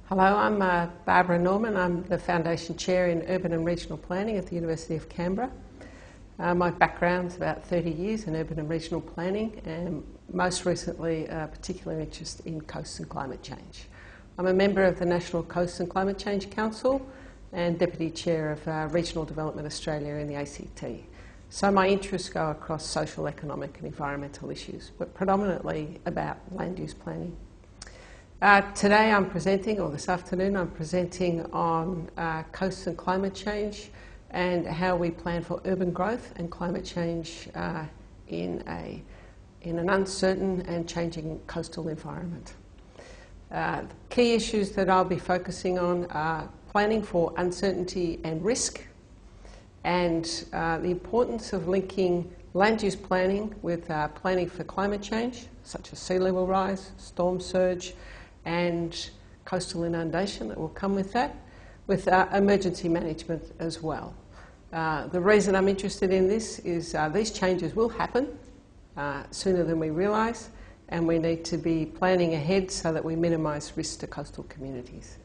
Hello, I'm Barbara Norman. I'm the Foundation Chair in Urban and Regional Planning at the University of Canberra. My background's about 30 years in urban and regional planning, and most recently particular interest in coast and climate change. I'm a member of the National Coast and Climate Change Council and Deputy Chair of Regional Development Australia in the ACT. So my interests go across social, economic and environmental issues, but predominantly about land use planning. Today I'm presenting, or this afternoon I'm presenting on coast and climate change and how we plan for urban growth and climate change in an uncertain and changing coastal environment. The key issues that I'll be focusing on are planning for uncertainty and risk, and the importance of linking land use planning with planning for climate change, such as sea level rise, storm surge, and coastal inundation that will come with that, with emergency management as well. The reason I'm interested in this is these changes will happen sooner than we realise, and we need to be planning ahead so that we minimise risk to coastal communities.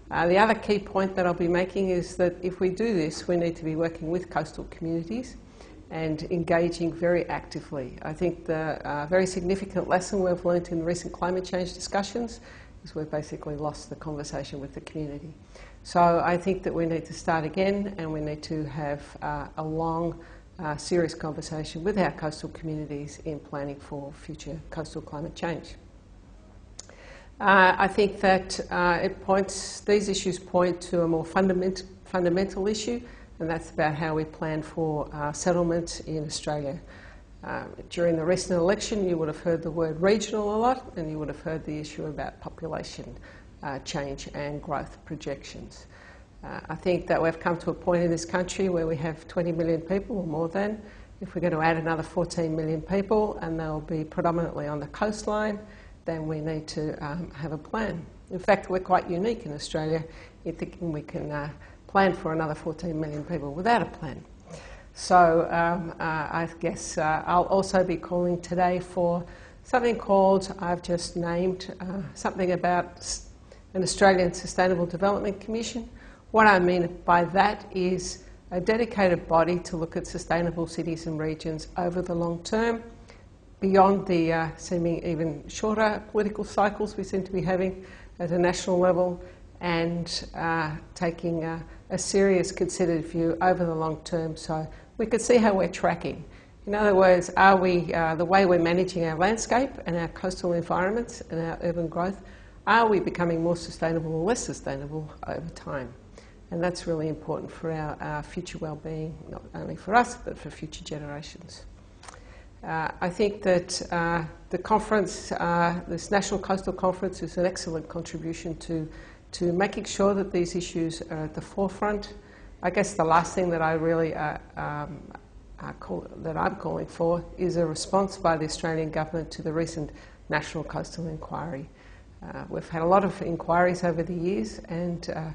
The other key point that I'll be making is that if we do this, we need to be working with coastal communities and engaging very actively. I think the very significant lesson we've learnt in recent climate change discussions is we've basically lost the conversation with the community. So I think that we need to start again, and we need to have a long, serious conversation with our coastal communities in planning for future coastal climate change. I think that these issues point to a more fundamental issue, and that's about how we plan for settlement in Australia. During the recent election, you would have heard the word regional a lot, and you would have heard the issue about population change and growth projections. I think that we've come to a point in this country where we have 20 million people, or more than. If we're going to add another 14 million people, and they'll be predominantly on the coastline, then we need to have a plan. In fact, we're quite unique in Australia in thinking we can plan for another 14 million people without a plan. So I guess I'll also be calling today for something called, I've just named, something about an Australian Sustainable Development Commission. What I mean by that is a dedicated body to look at sustainable cities and regions over the long term, beyond the seeming even shorter political cycles we seem to be having at a national level, and taking a serious considered view over the long term so we could see how we're tracking. In other words, are we, the way we're managing our landscape and our coastal environments and our urban growth, are we becoming more sustainable or less sustainable over time? And that's really important for our future well-being, not only for us, but for future generations. I think that the conference, this National Coastal Conference, is an excellent contribution to making sure that these issues are at the forefront. I guess the last thing that I really that I'm calling for is a response by the Australian Government to the recent National Coastal Inquiry. We've had a lot of inquiries over the years, and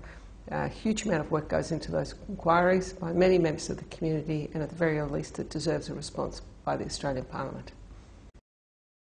a huge amount of work goes into those inquiries by many members of the community, and at the very least it deserves a response by the Australian Parliament.